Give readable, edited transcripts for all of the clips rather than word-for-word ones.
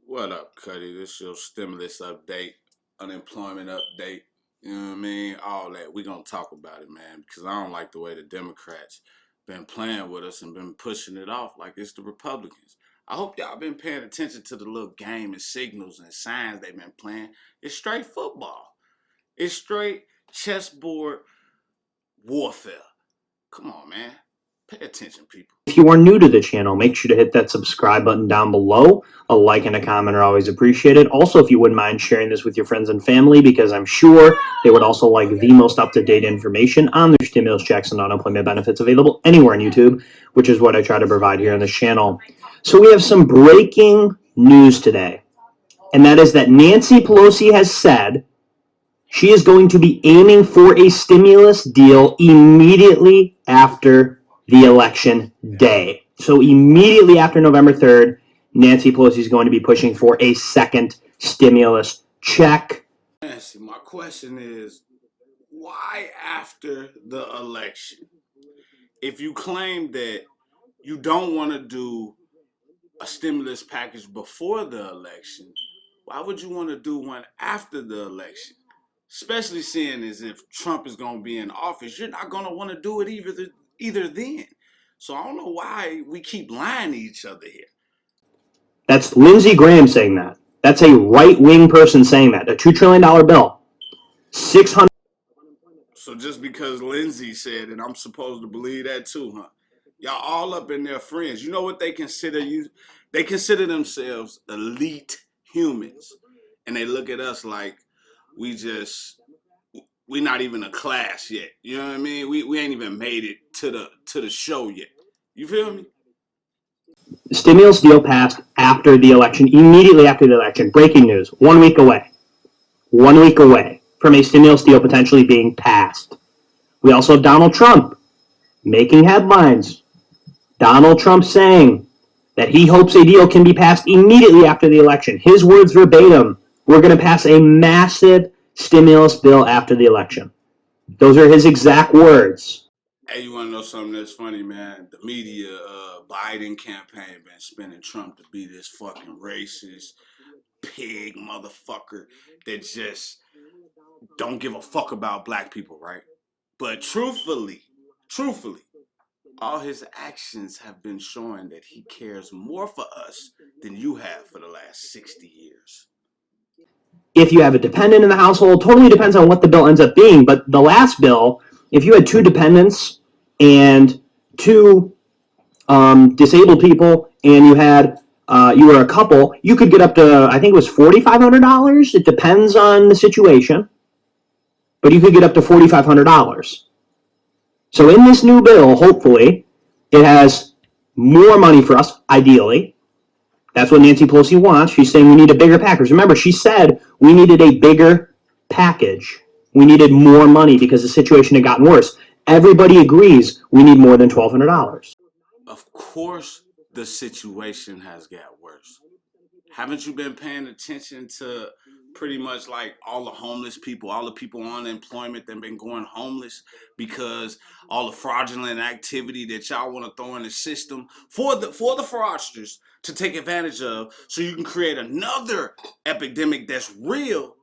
What up, Cuddy? This your stimulus update, unemployment update. You know what I mean? All that. We gonna talk about it, man, because I don't like the way the Democrats been playing with us and been pushing it off like it's the Republicans. I hope y'all been paying attention to the little game and signals and signs they've been playing. It's straight football. It's straight chessboard warfare. Come on, man. Pay attention, people. If you are new to the channel, make sure to hit that subscribe button down below. A like and a comment are always appreciated. Also, if you wouldn't mind sharing this with your friends and family, because I'm sure they would also like the most up-to-date information on their stimulus checks and unemployment benefits available anywhere on YouTube, which is what I try to provide here on this channel. So we have some breaking news today, and that is that Nancy Pelosi has said she is going to be aiming for a stimulus deal immediately after the election day. So immediately after November 3rd, Nancy Pelosi is going to be pushing for a second stimulus check. Nancy, my question is, why after the election? If you claim that you don't want to do a stimulus package before the election, why would you want to do one after the election? Especially seeing as if Trump is going to be in office, you're not going to want to do it either then. So I don't know why we keep lying to each other here. That's Lindsey Graham saying that. That's a right-wing person saying that. A $2 trillion bill. 600. So just because Lindsey said it, I'm supposed to believe that too, huh? Y'all all up in their friends. You know what they consider you? They consider themselves elite humans. And they look at us like we not even a class yet. You know what I mean? We ain't even made it to the show yet. You feel me? The stimulus deal passed after the election, immediately after the election. Breaking news, 1 week away. 1 week away from a stimulus deal potentially being passed. We also have Donald Trump making headlines. Donald Trump saying that he hopes a deal can be passed immediately after the election. His words verbatim, we're going to pass a massive stimulus bill after the election. Those are his exact words. Hey, you want to know something that's funny, man? The media, Biden campaign been spinning Trump to be this fucking racist pig motherfucker that just don't give a fuck about black people, right? But truthfully, all his actions have been showing that he cares more for us than you have for the last 60 years. If you have a dependent in the household, totally depends on what the bill ends up being. But the last bill, if you had two dependents and two disabled people, and you were a couple, you could get up to, I think it was $4,500. It depends on the situation, but you could get up to $4,500. So in this new bill, hopefully, it has more money for us, ideally. That's what Nancy Pelosi wants. She's saying we need a bigger package. Remember, she said we needed a bigger package. We needed more money because the situation had gotten worse. Everybody agrees we need more than $1,200. Of course, the situation has got worse. Haven't you been paying attention to pretty much like all the homeless people, all the people on unemployment that have been going homeless because all the fraudulent activity that y'all want to throw in the system for the fraudsters to take advantage of, so you can create another epidemic that's real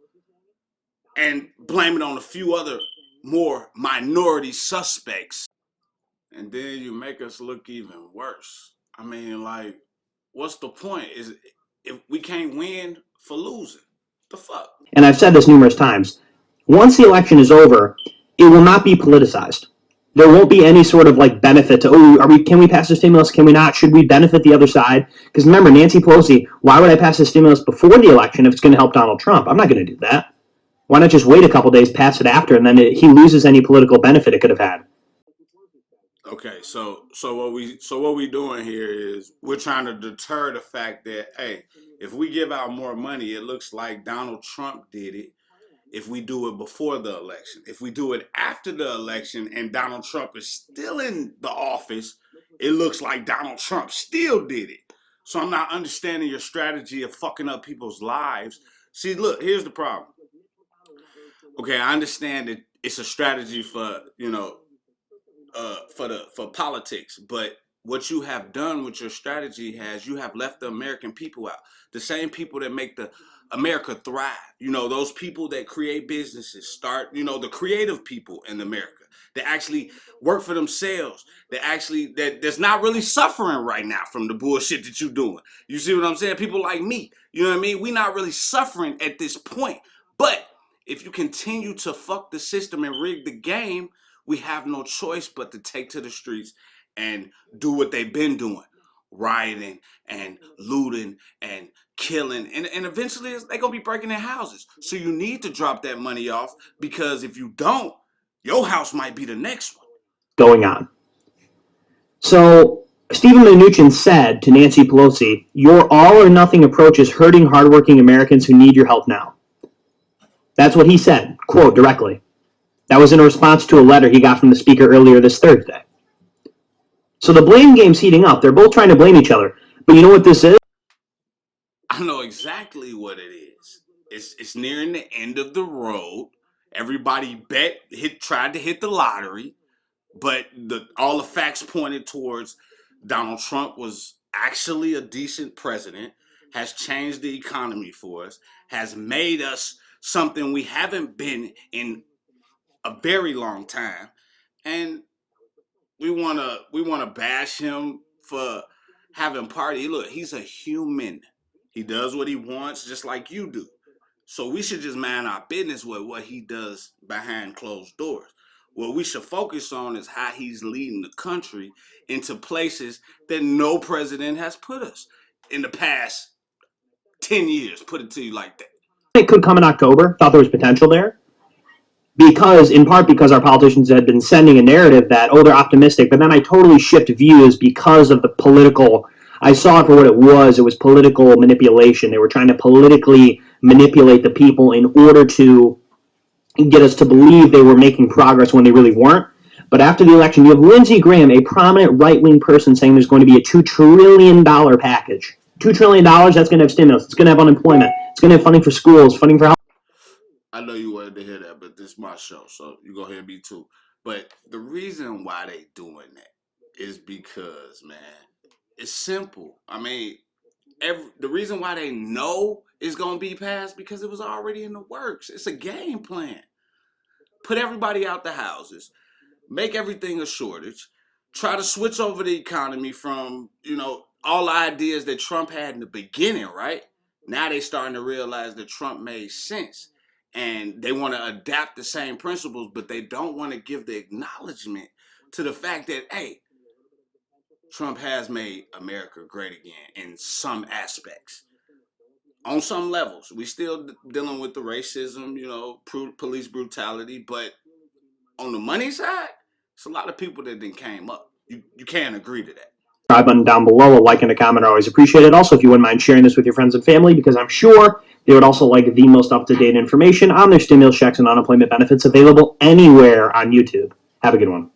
and blame it on a few other more minority suspects. And then you make us look even worse. I mean, like, what's the point? Is if we can't win for losing, the fuck? And I've said this numerous times. Once the election is over, it will not be politicized. There won't be any sort of like benefit to, can we pass the stimulus? Can we not? Should we benefit the other side? Because remember, Nancy Pelosi, why would I pass the stimulus before the election if it's going to help Donald Trump? I'm not going to do that. Why not just wait a couple days, pass it after, and then he loses any political benefit it could have had? Okay, so what we doing here is we're trying to deter the fact that, hey, if we give out more money, it looks like Donald Trump did it. If we do it before the election, if we do it after the election and Donald Trump is still in the office, it looks like Donald Trump still did it. So I'm not understanding your strategy of fucking up people's lives. See, look, here's the problem. Okay, I understand that it's a strategy for, for politics, but what you have done with your strategy has you have left the American people out. The same people that make the America thrive. You know, those people that create businesses, start, you know, the creative people in America that actually work for themselves, that's not really suffering right now from the bullshit that you're doing. You see what I'm saying? People like me, you know what I mean? We not really suffering at this point. But if you continue to fuck the system and rig the game, we have no choice but to take to the streets and do what they've been doing, rioting and looting and killing, and eventually they're gonna be breaking their houses. So you need to drop that money off, because if you don't, your house might be the next one. Going on. So Stephen Mnuchin said to Nancy Pelosi, "Your all or nothing approach is hurting hardworking Americans who need your help now." That's what he said, quote, directly. That was in response to a letter he got from the speaker earlier this Thursday. So the blame game's heating up. They're both trying to blame each other. But you know what this is? I know exactly what it is. It's nearing the end of the road. Everybody tried to hit the lottery, but all the facts pointed towards Donald Trump was actually a decent president, has changed the economy for us, has made us something we haven't been in a very long time, and we wanna bash him for having party. Look, he's a human. He does what he wants, just like you do. So we should just mind our business with what he does behind closed doors. What we should focus on is how he's leading the country into places that no president has put us in the past 10 years. Put it to you like that. It could come in October. Thought there was potential there. In part because our politicians had been sending a narrative that, oh, they're optimistic, but then I totally shift views because of the political. I saw it for what it was. It was political manipulation. They were trying to politically manipulate the people in order to get us to believe they were making progress when they really weren't. But after the election, you have Lindsey Graham, a prominent right-wing person, saying there's going to be a $2 trillion package. $2 trillion, that's going to have stimulus. It's going to have unemployment. It's going to have funding for schools, funding for health. I know you wanted to hear that, but this is my show, so you go ahead and be too. But the reason why they doing that is because, man, it's simple. I mean, the reason why they know it's going to be passed, because it was already in the works. It's a game plan. Put everybody out the houses. Make everything a shortage. Try to switch over the economy from, all the ideas that Trump had in the beginning, right? Now they starting to realize that Trump made sense. And they want to adapt the same principles, but they don't want to give the acknowledgement to the fact that, hey, Trump has made America great again in some aspects. On some levels, we still dealing with the racism, police brutality, but on the money side, it's a lot of people that then came up. You can't agree to that. Subscribe button down below. A like and a comment are always appreciated. Also, if you wouldn't mind sharing this with your friends and family, because I'm sure they would also like the most up-to-date information on their stimulus checks and unemployment benefits available anywhere on YouTube. Have a good one.